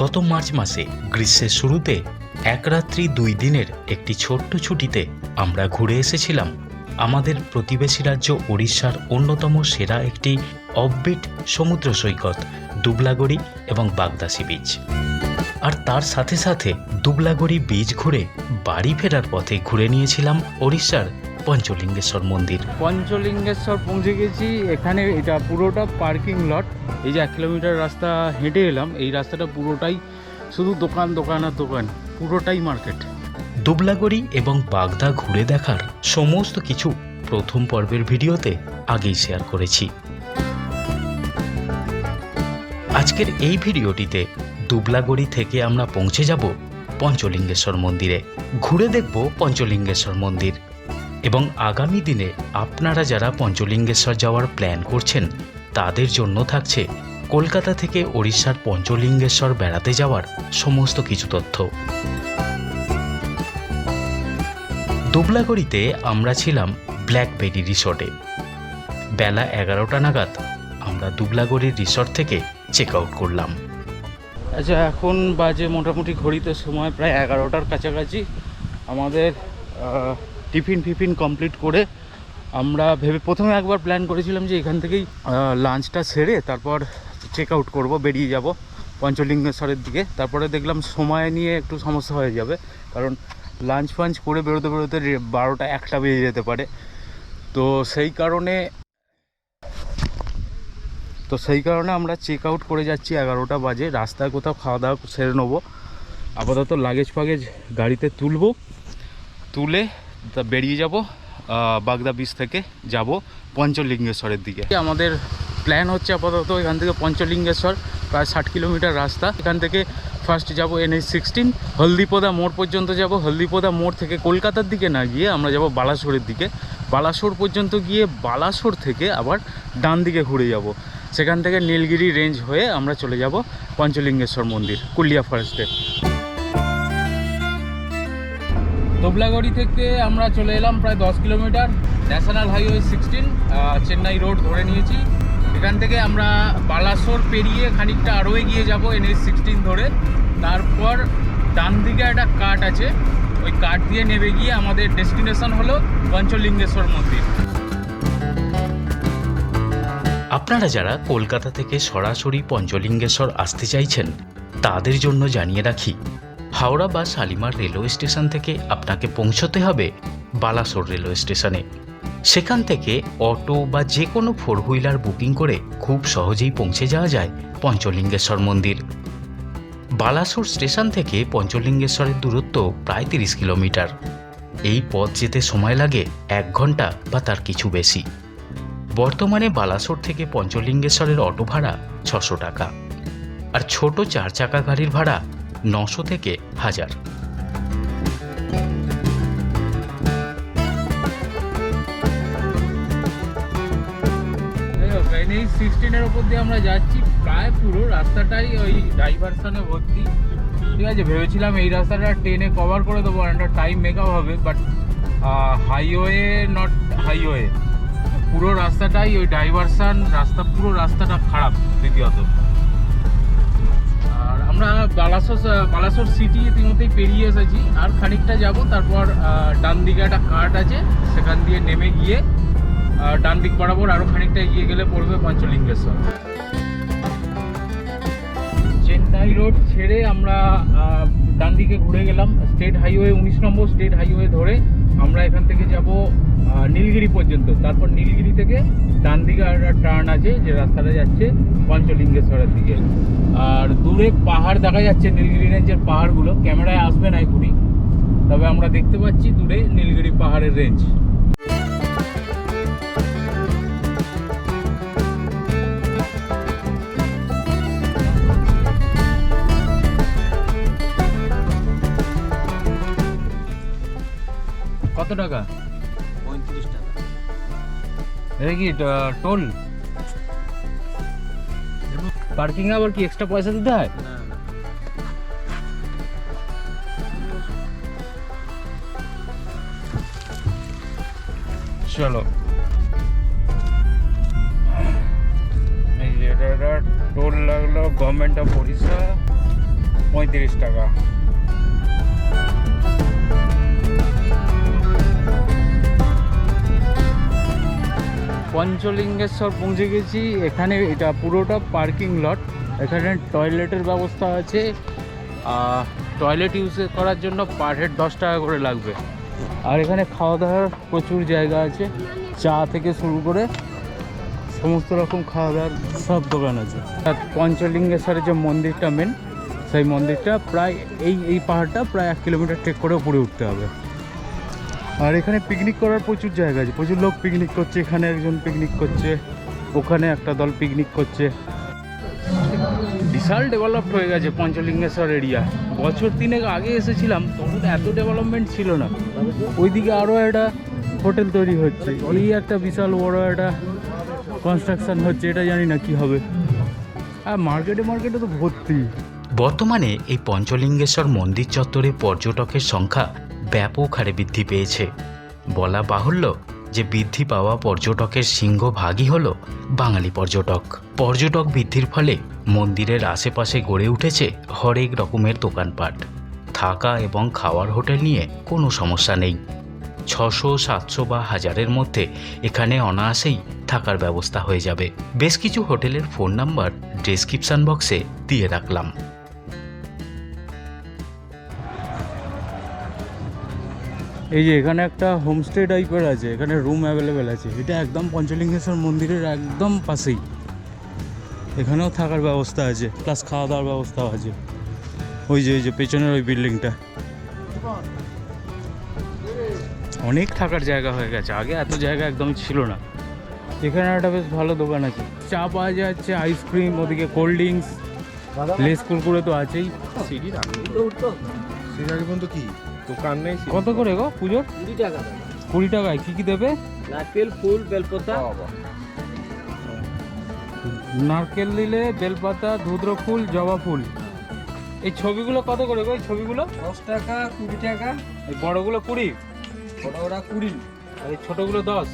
গত মার্চ মাসে গ্রীষ্মের শুরুতে এক রাত্রি 2 দিনের একটি ছোট্ট ছুটিতে আমরা ঘুরে এসেছিলাম আমাদের প্রতিবেশী রাজ্য ওড়িশার অন্যতম সেরা একটি অফবিট সমুদ্র সৈকত দুবলাগড়ি এবং বাগদা সি বিচ। আর তার সাথে সাথে দুবলাগড়ি বিচ ঘুরে বাড়ি ফেরার পথে ঘুরে নিয়েছিলাম ওড়িশার পঞ্চলিঙ্গেশ্বর মন্দির। পঞ্চলিঙ্গেশ্বর পৌঁছে গেছি। এখানে এটা পুরোটা পার্কিং লট। এই যে 1 কিলোমিটার রাস্তা হেঁটে এলাম, এই রাস্তাটা পুরোটাই শুধু দোকান দোকান আর দোকান, পুরোটাই মার্কেট। দুবলাগড়ি এবং বাগদা ঘুরে দেখার সমস্ত কিছু প্রথম পর্বের ভিডিওতে আগেই শেয়ার করেছি। আজকের এই ভিডিওটিতে দুবলাগড়ি থেকে আমরা পৌঁছে যাব পঞ্চলিঙ্গেশ্বর মন্দিরে, ঘুরে দেখব পঞ্চলিঙ্গেশ্বর মন্দির। এবং আগামী দিনে আপনারা যারা পঞ্চলিঙ্গেশ্বর যাওয়ার প্ল্যান করছেন তাদের জন্য থাকছে কলকাতা থেকে ওড়িশার পঞ্চলিঙ্গেশ্বর বেড়াতে যাওয়ার সমস্ত কিছু তথ্য। দুবলাগড়িতে আমরা ছিলাম ব্ল্যাকবেরি রিসর্টে। বেলা 11টা নাগাদ আমরা দুবলাগড়ির রিসর্ট থেকে চেক আউট করলাম। আচ্ছা, এখন বাজে মোটামুটি ঘড়িতে সময় প্রায় 11টার কাছাকাছি। আমাদের টিফিন কমপ্লিট করে আমরা প্রথমে একবার প্ল্যান করেছিলাম যে এখান থেকেই লাঞ্চটা সেরে তারপর চেক আউট করবো, বেরিয়ে যাব পঞ্চলিঙ্গেশ্বরের দিকে। তারপরে দেখলাম সময় নিয়ে একটু সমস্যা হয়ে যাবে, কারণ লাঞ্চ ফাঞ্চ করে বেরোতে 12টা 1টা বেজে যেতে পারে। তো সেই কারণে আমরা চেক আউট করে যাচ্ছি 11টা বাজে। রাস্তায় কোথাও খাওয়া দাওয়া সেরে নেবো। আপাতত লাগেজ ফাগেজ গাড়িতে তুলে বেরিয়ে যাব বাগদা বিচ থেকে যাব পঞ্চলিঙ্গেশ্বরের দিকে। আমাদের প্ল্যান হচ্ছে আপাতত এখান থেকে পঞ্চলিঙ্গেশ্বর প্রায় 60 কিলোমিটার রাস্তা। এখান থেকে ফার্স্ট যাব NH-16, হলদিপোদা মোড় পর্যন্ত যাব। হলদিপোদা মোড় থেকে কলকাতার দিকে না গিয়ে আমরা যাব বালাসোরের দিকে। বালাসোর পর্যন্ত গিয়ে বালাসোর থেকে আবার ডান দিকে ঘুরে যাব। সেখান থেকে নীলগিরি রেঞ্জ হয়ে আমরা চলে যাব পঞ্চলিঙ্গেশ্বর মন্দির, কুলিয়া ফরেস্টে। দুবলাগড়ি থেকে আমরা চলে এলাম প্রায় 10 kilometre. National highway 16 Chennai road ধরে নিয়েছি। এখান থেকে আমরা বালাসোর পেরিয়ে খানিকটা আরও এগিয়ে যাব NH-16 ধরে। তারপর ডান দিকে একটা কাট আছে, ওই কাট দিয়ে নেমে গিয়ে আমাদের ডেস্টিনেশন হলো পঞ্চলিঙ্গেশ্বর মন্দির। আপনারা যারা কলকাতা থেকে সরাসরি পঞ্চলিঙ্গেশ্বর আসতে চাইছেন তাদের জন্য জানিয়ে রাখি, হাওড়া বা শালিমার রেলওয়ে স্টেশন থেকে আপনাকে পৌঁছতে হবে বালাসোর রেলওয়ে স্টেশনে। সেখান থেকে অটো বা যে কোনো 4 হুইলার বুকিং করে খুব সহজেই পৌঁছে যাওয়া যায় পঞ্চলিঙ্গেশ্বর মন্দির। বালাসোর স্টেশন থেকে পঞ্চলিঙ্গেশ্বরের দূরত্ব প্রায় 30 কিলোমিটার। এই পথ যেতে সময় লাগে 1 ঘন্টা বা তার কিছু বেশি। বর্তমানে বালাসোর থেকে পঞ্চলিঙ্গেশ্বরের অটো ভাড়া 600 টাকা, আর ছোট 4 চাকা গাড়ির ভাড়া 900 থেকে 1000। NH-16 ওপর দিয়ে আমরা যাচ্ছি, প্রায় পুরো রাস্তাটাই ওই ডাইভারশনে ভর্তি। ঠিক আছে, ভেবেছিলাম এই রাস্তাটা ট্রেনে কভার করে দেবো, একটা টাইম মেকআপ হবে, বাট হাইওয়ে পুরো রাস্তাটাই ওই ডাইভারশন রাস্তা, পুরো রাস্তাটা খারাপ দ্বিতীয়ত। আর আমরা বালাসোর সিটি ইতিমধ্যেই পেরিয়ে এসেছি, আর খানিকটা যাব। তারপর ডান দিকে একটা কাট আছে, সেখান দিয়ে নেমে গিয়ে ডান দিক বরাবর আরও খানিকটা এগিয়ে গেলে পড়বে পঞ্চলিঙ্গেশ্বর। চেন্নাই রোড ছেড়ে আমরা ডান দিকে ঘুরে গেলাম স্টেট হাইওয়ে 19 নম্বর স্টেট হাইওয়ে ধরে। আমরা এখান থেকে যাব নীলগিরি পর্যন্ত। তারপর নীলগিরি থেকে ডান দিকে একটা টার্ন আছে, যে রাস্তাটা যাচ্ছে পঞ্চলিঙ্গেশ্বরের দিকে। আর দূরে পাহাড় দেখা যাচ্ছে, নীলগিরি রেঞ্জের পাহাড়গুলো ক্যামেরায় আসবে না এখনই, তবে আমরা দেখতে পাচ্ছি দূরে নীলগিরি পাহাড়ের রেঞ্জ। কত টাকা? 35 টাকা। এটা কি টোল? পার্কিং আবার কি এক্সট্রা পয়সা দিতে হয়? না না, চলো, এই যে এটা টোল লাগলো গভর্নমেন্ট অফ ওড়িশা। 35 টাকা। পঞ্চলিঙ্গেশ্বর পৌঁছে গেছি। এখানে এটা পুরোটা পার্কিং লট। এখানে টয়লেটের ব্যবস্থা আছে। টয়লেট ইউজ করার জন্য পার হেড 10 টাকা করে লাগবে। আর এখানে খাওয়া দাওয়ার প্রচুর জায়গা আছে, চা থেকে শুরু করে সমস্ত রকম খাওয়া দাওয়ার সব দোকান আছে। আর পঞ্চলিঙ্গেশ্বরের যে মন্দিরটা মেন, সেই মন্দিরটা প্রায় এই পাহাড়টা প্রায় 1 কিলোমিটার ট্রেক করে উপরে উঠতে হবে। আর এখানে পিকনিক করার প্রচুর জায়গা আছে, প্রচুর লোক পিকনিক করছে। এখানে একজন পিকনিক করছে, ওখানে একটা দল পিকনিক করছে। বিশাল ডেভেলপড হয়ে গেছে পঞ্চলিঙ্গেশ্বর এরিয়া। বছর 3 আগে এসেছিলাম, তখন এত ডেভেলপমেন্ট ছিল না। ওইদিকে আরও একটা হোটেল তৈরি হচ্ছে, এই একটা বিশাল বড় একটা কনস্ট্রাকশন হচ্ছে, এটা জানি না কি হবে। আর মার্কেটে তো ভর্তি। বর্তমানে এই পঞ্চলিঙ্গেশ্বর মন্দির চত্বরে পর্যটকের সংখ্যা ব্যাপক হারে বৃদ্ধি পেয়েছে। বলা বাহুল্য যে বৃদ্ধি পাওয়া পর্যটকের সিংহভাগই হল বাঙালি পর্যটক। পর্যটক বৃদ্ধির ফলে মন্দিরের আশেপাশে গড়ে উঠেছে হরেক রকমের দোকানপাট। থাকা এবং খাওয়ার হোটেল নিয়ে কোনো সমস্যা নেই। 600, 700 বা 1000-এর মধ্যে এখানে অনায়াসেই থাকার ব্যবস্থা হয়ে যাবে। বেশ কিছু হোটেলের ফোন নাম্বার ডেসক্রিপশন বক্সে দিয়ে রাখলাম। এই যে এখানে একটা হোমস্টে টাইপের আছে, এখানে রুম অ্যাভেলেবেল আছে। এটা একদম পঞ্চলিঙ্গেশ্বর মন্দিরের একদম পাশেই। এখানেও থাকার ব্যবস্থা আছে, প্লাস খাওয়া দাওয়ার ব্যবস্থাও আছে। ওই যে পেছনের ওই বিল্ডিংটা, অনেক থাকার জায়গা হয়ে গেছে। আগে এত জায়গা একদমই ছিল না। এখানে একটা বেশ ভালো দোকান আছে, চা পাওয়া যাচ্ছে, আইসক্রিম, ওদিকে কোল্ড ড্রিঙ্কস, লেস কুরকুরে তো আছেই। সিঁড়ির পর্যন্ত কি দোকান নেই? কত করে গো পুজোর? 20 টাকা। 20 টাকায় কি কি দেবে? নারকেল, ফুল, বেলপাতা। নারকেল দিলে, বেলপাতা, ধুদ্র ফুল, জবা ফুল। এই ছবিগুলো কত করে গো? এই ছবিগুলো 10 টাকা, 20 টাকা। এই বড়গুলো 20, ওরা 20। আর এই ছোটগুলো 10।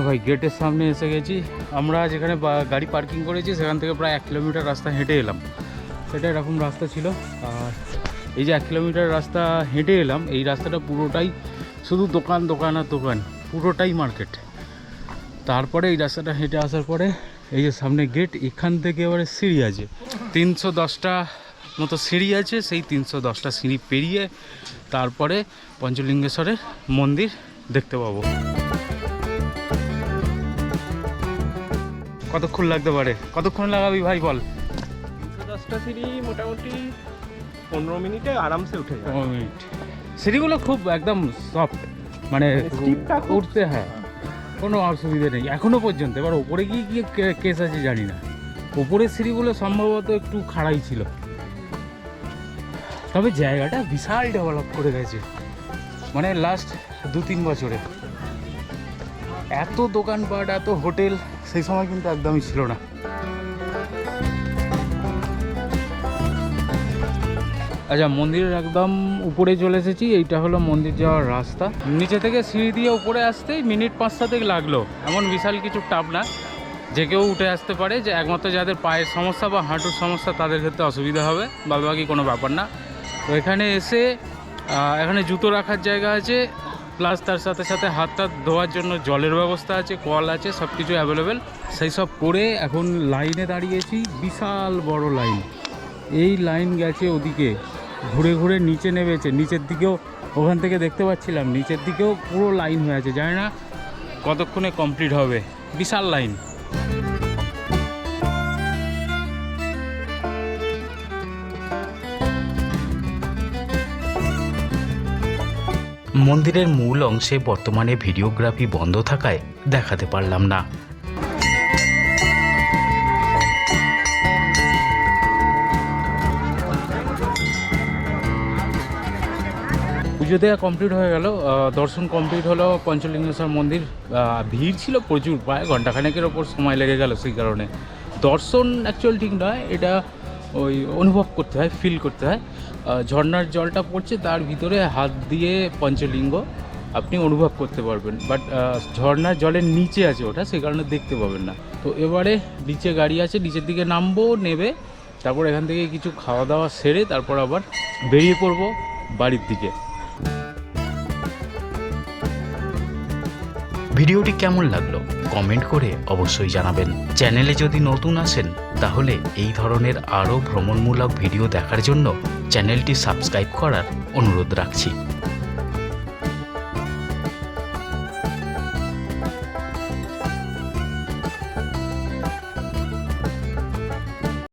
ভাই গেটের সামনে এসে গেছি আমরা। যেখানে গাড়ি পার্কিং করেছি সেখান থেকে প্রায় 1 কিলোমিটার রাস্তা হেঁটে এলাম। সেটা এরকম রাস্তা ছিল। আর এই যে 1 কিলোমিটার রাস্তা হেঁটে এলাম, এই রাস্তাটা পুরোটাই শুধু দোকান আর দোকান, পুরোটাই মার্কেট। তারপরে এই রাস্তাটা হেঁটে আসার পরে এই যে সামনে গেট, এখান থেকে এবারে সিঁড়ি আছে। 310টা মতো সিঁড়ি আছে। সেই 310টা সিঁড়ি পেরিয়ে তারপরে পঞ্চলিঙ্গেশ্বরের মন্দির দেখতে পাবো। কতক্ষণ লাগতে পারে? কতক্ষণ লাগাবি ভাই বল? 310টা সিঁড়ি মোটামুটি 15 মিনিটে আরামসে উঠে যায়। 15 মিনিট। সিঁড়িগুলো খুব একদম সফট, মানে স্টিপটা খুব- উঠতে, হ্যাঁ কোনো অসুবিধা নেই এখনো পর্যন্ত। এবার ওপরে গিয়ে কি কেস আছে জানি না। ওপরের সিঁড়িগুলো সম্ভবত একটু খাড়াই ছিল। তবে জায়গাটা বিশাল ডেভেলপ করে গেছে, মানে লাস্ট 2-3 বছরে। এত দোকানপাট, এত হোটেল সেই সময় কিন্তু একদমই ছিল না। আচ্ছা, মন্দিরের একদম উপরে চলে এসেছি। এইটা হলো মন্দির যাওয়ার রাস্তা। নিচে থেকে সিঁড়ি দিয়ে উপরে আসতেই মিনিট 5-7 লাগলো। এমন বিশাল কিছু টাপ না, যে কেউ উঠে আসতে পারে। যে একমাত্র যাদের পায়ের সমস্যা বা হাঁটুর সমস্যা তাদের ক্ষেত্রে অসুবিধা হবে, বাকি কোনো ব্যাপার না। তো এখানে এসে এখানে জুতো রাখার জায়গা আছে, প্লাস তার সাথে সাথে হাতটা ধোয়ার জন্য জলের ব্যবস্থা আছে, কল আছে, সব কিছু অ্যাভেলেবেল। সেই সব করে এখন লাইনে দাঁড়িয়েছি, বিশাল বড় লাইন। এই লাইন গেছে ওদিকে, ঘুরে ঘুরে নিচে নেমেছে। নিচের দিকেও ওখান থেকে দেখতে পাচ্ছিলাম, নিচের দিকেও পুরো লাইন হয়ে আছে। জানি না কতক্ষণে কমপ্লিট হবে, বিশাল লাইন। মন্দিরের মূল অংশে বর্তমানে ভিডিওগ্রাফি বন্ধ থাকায় দেখাতে পারলাম না। পুজো দেওয়া কমপ্লিট হয়ে গেল, দর্শন কমপ্লিট হলো পঞ্চলিঙ্গেশ্বর মন্দির। ভিড় ছিল প্রচুর, প্রায় ঘন্টাখানেকের ওপর সময় লেগে গেল। সেই কারণে দর্শন অ্যাকচুয়াল ঠিক নয়, এটা ওই অনুভব করতে হয়, ফিল করতে হয়। ঝর্ণার জলটা পড়ছে, তার ভিতরে হাত দিয়ে পঞ্চলিঙ্গ আপনি অনুভব করতে পারবেন। বাট ঝর্ণার জলের নিচে আছে ওটা, সে কারণে দেখতে পাবেন না। তো এবারে নিচে গাড়ি আছে, নিচের দিকে নামবো, নেবে তারপর এখান থেকে কিছু খাওয়া দাওয়া সেরে তারপর আবার বেরিয়ে পড়বো বাড়ির দিকে। ভিডিওটি কেমন লাগলো কমেন্ট করে অবশ্যই জানাবেন। চ্যানেলে যদি নতুন আসেন তাহলে এই ধরনের আরও ভ্রমণমূলক ভিডিও দেখার জন্য চ্যানেলটি সাবস্ক্রাইব করার অনুরোধ রাখছি।